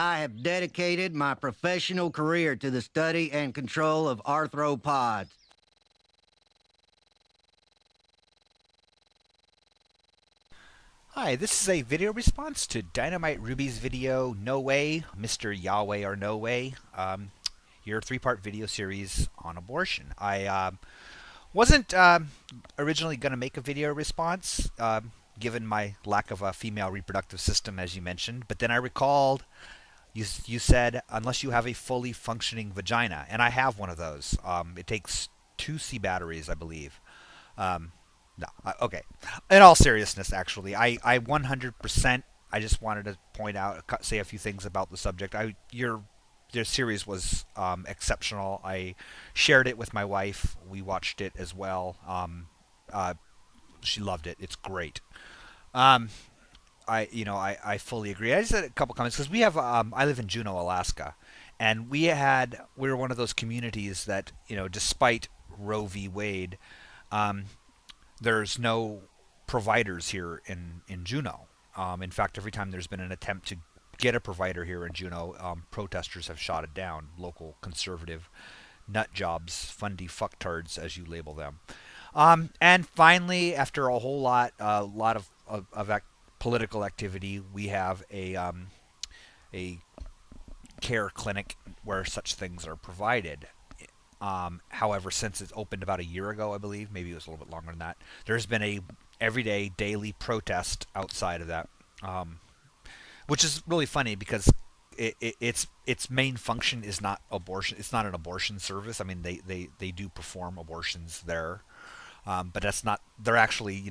I have dedicated my professional career to the study and control of arthropods. Hi, this is a video response to Dynamiteruby's video, No Way, Mr. Yahwehornoway, your three-part video series on abortion. I wasn't originally going to make a video response, given my lack of a female reproductive system, as you mentioned, but then I recalled you said unless you have a fully functioning vagina, and I have one of those. It takes 2C batteries, I believe. Um, no, okay. In all seriousness, actually, I 100%. I just wanted to point out, say a few things about the subject. Your series was exceptional. I shared it with my wife. We watched it as well. She loved it. It's great. Um, I fully agree. I just had a couple comments because we have I live in Juneau, Alaska, and we were one of those communities that despite Roe v. Wade, um, there's no providers here in Juneau. In fact, every time there's been an attempt to get a provider here in Juneau, protesters have shot it down. Local conservative nut jobs, fundy fucktards, as you label them. And finally, after a lot of political activity, we have a care clinic where such things are provided. However, since it's opened about a year ago, I believe, maybe it was a little bit longer than that, there's been a everyday, daily protest outside of that, which is really funny because its main function is not abortion. It's not an abortion service. I mean, they do perform abortions there, but that's not. They're actually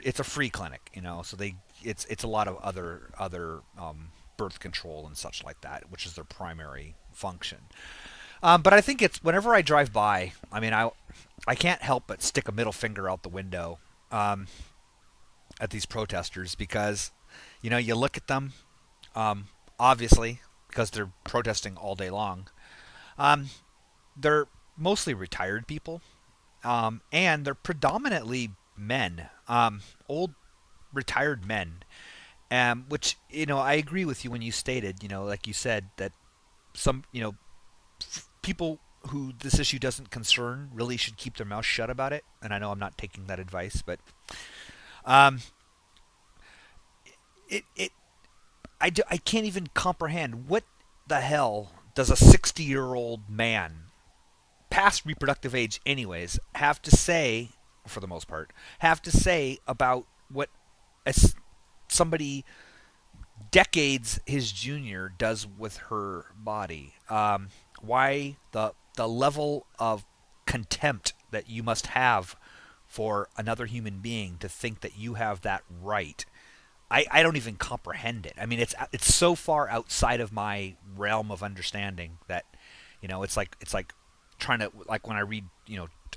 it's a free clinic, so it's a lot of other birth control and such like that, which is their primary function. But I think it's whenever I drive by, I mean, I can't help but stick a middle finger out the window at these protesters because, you look at them, obviously, because they're protesting all day long. They're mostly retired people, and they're predominantly men, old retired men, which, I agree with you when you stated, like you said, that some, people who this issue doesn't concern really should keep their mouth shut about it. And I know I'm not taking that advice, but um, it I can't even comprehend what the hell does a 60-year-old man, past reproductive age anyways, have to say, for the most part, have to say about what somebody decades his junior does with her body. Why the level of contempt that you must have for another human being to think that you have that right. I don't even comprehend it. I mean, it's so far outside of my realm of understanding that it's like trying to, like when I read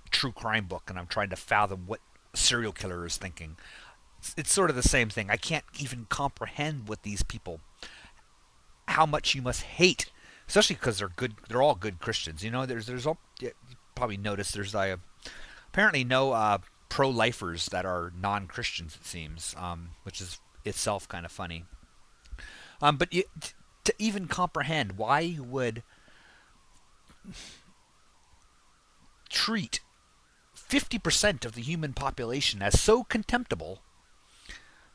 true crime book and I'm trying to fathom what a serial killer is thinking. It's sort of the same thing. I can't even comprehend what these people, how much you must hate, especially because they're good. They're all good Christians. There's all, you probably noticed there's apparently no pro-lifers that are non-Christians. It seems, which is itself kind of funny. But to even comprehend why you would treat 50% of the human population as so contemptible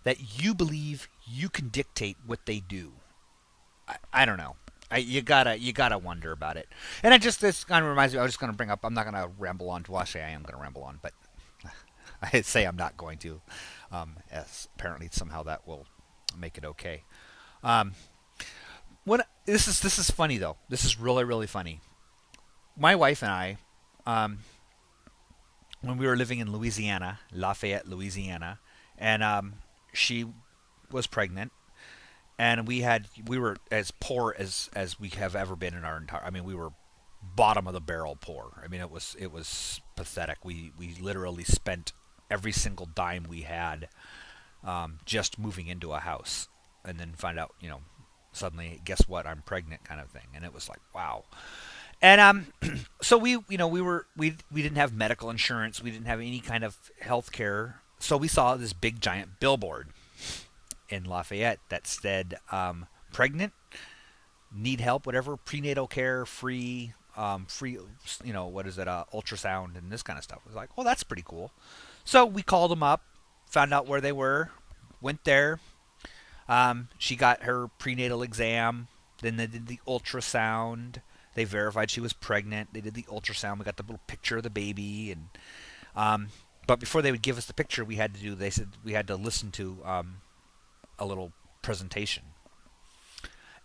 that you believe you can dictate what they do. I don't know. You gotta wonder about it. And this kind of reminds me. I was just gonna bring up. I'm not gonna ramble on. Well, actually, I am gonna ramble on, but I say I'm not going to. As apparently somehow that will make it okay. Um, when this is funny though. This is really funny. My wife and I, when we were living in Louisiana, Lafayette, Louisiana, and she was pregnant, and we were as poor as we have ever been in our entire. I mean, we were bottom of the barrel poor. I mean, it was pathetic. We literally spent every single dime we had just moving into a house, and then find out suddenly, guess what, I'm pregnant, kind of thing. And it was like, wow. And so we didn't have medical insurance. We didn't have any kind of health care. So we saw this big giant billboard in Lafayette that said, pregnant, need help, whatever, prenatal care, free, free, what is it, ultrasound and this kind of stuff. It was like, well, that's pretty cool. So we called them up, found out where they were, went there. She got her prenatal exam. Then they did the ultrasound. They verified she was pregnant. They did the ultrasound. We got the little picture of the baby, and but before they would give us the picture, they said we had to listen to a little presentation.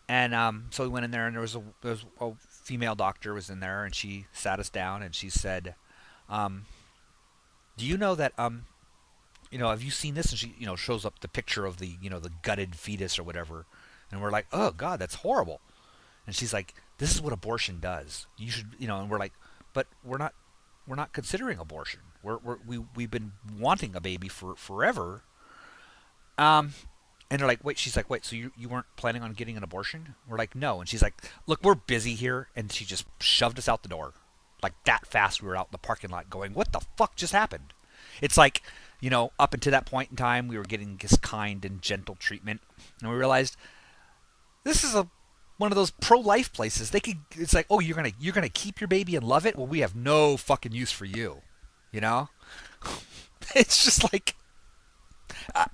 And so we went in there, and there was a female doctor was in there, and she sat us down, and she said, "Do you know that have you seen this?" And she shows up the picture of the the gutted fetus or whatever, and we're like, "Oh God, that's horrible." And she's like, "This is what abortion does. You should and we're like, "But we're not considering abortion. We've been wanting a baby for forever." And they're like, "Wait," she's like, "Wait, so you weren't planning on getting an abortion?" We're like, "No." And she's like, "Look, we're busy here," and she just shoved us out the door. Like that fast we were out in the parking lot going, "What the fuck just happened?" It's like, up until that point in time we were getting this kind and gentle treatment, and we realized this is one of those pro-life places. It's like, "Oh, you're gonna keep your baby and love it? Well, we have no fucking use for you." It's just like,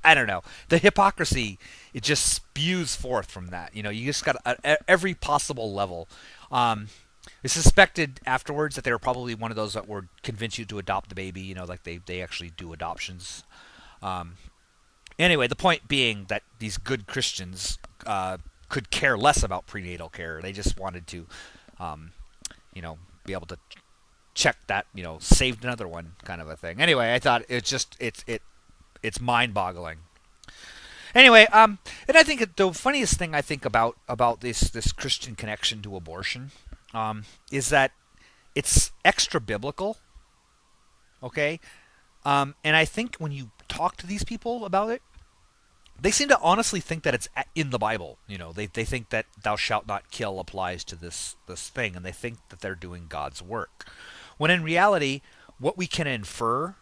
I don't know. The hypocrisy, it just spews forth from that. You just got every possible level. I suspected afterwards that they were probably one of those that would convince you to adopt the baby. Like they actually do adoptions. Anyway, the point being that these good Christians could care less about prenatal care. They just wanted to, be able to check that, saved another one kind of a thing. Anyway, I thought it's mind-boggling. Anyway, and I think the funniest thing I think about this Christian connection to abortion is that it's extra biblical. Okay, and I think when you talk to these people about it, they seem to honestly think that it's in the Bible. They think that "thou shalt not kill" applies to this thing, and they think that they're doing God's work. When in reality, what we can infer,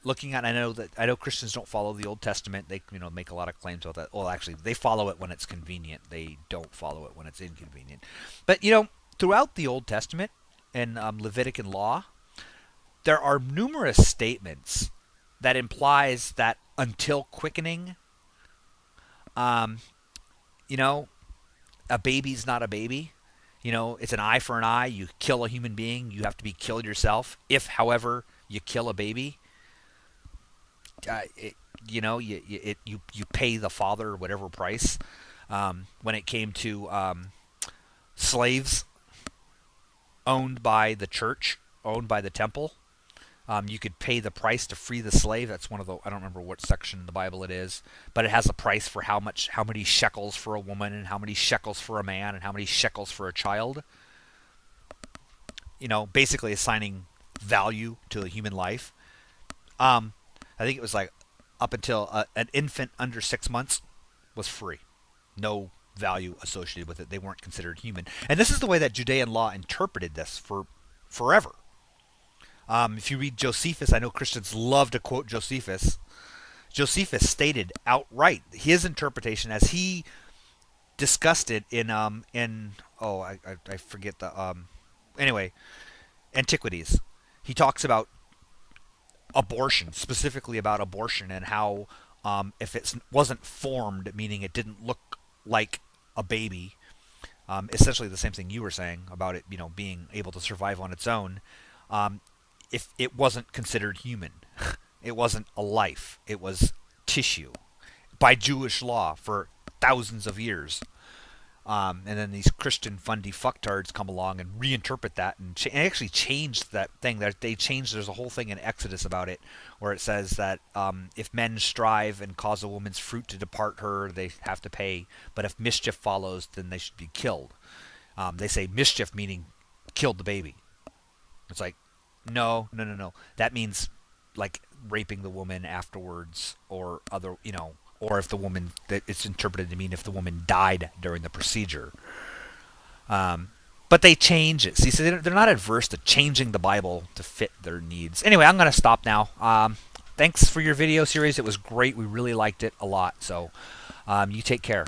looking at, I know Christians don't follow the Old Testament. They make a lot of claims about that. Well, actually, they follow it when it's convenient. They don't follow it when it's inconvenient. But throughout the Old Testament and Levitican law, there are numerous statements that implies that until quickening, a baby's not a baby. It's an eye for an eye. You kill a human being, you have to be killed yourself. If, however, you kill a baby, you pay the father whatever price. When it came to slaves owned by the church, owned by the temple, you could pay the price to free the slave. That's one of the, I don't remember what section in the Bible it is, but it has a price for how many shekels for a woman, and how many shekels for a man, and how many shekels for a child. Basically assigning value to a human life. I think it was like up until an infant under 6 months was free. No value associated with it. They weren't considered human. And this is the way that Judean law interpreted this for forever. If you read Josephus, I know Christians love to quote Josephus. Josephus stated outright his interpretation as he discussed it in I forget the anyway, Antiquities. He talks about abortion, specifically about abortion, and how if it wasn't formed, meaning it didn't look like a baby, essentially the same thing you were saying about it, being able to survive on its own. If it wasn't considered human, it wasn't a life, it was tissue by Jewish law for thousands of years. And then these Christian fundy fucktards come along and reinterpret that and actually changed that thing. There's a whole thing in Exodus about it where it says that if men strive and cause a woman's fruit to depart her, they have to pay. But if mischief follows, then they should be killed. They say mischief meaning killed the baby. It's like, no. That means like raping the woman afterwards, or other, or if the woman, that it's interpreted to mean if the woman died during the procedure. But they change it. See, so they're not adverse to changing the Bible to fit their needs. Anyway, I'm going to stop now. Thanks for your video series. It was great. We really liked it a lot. So you take care.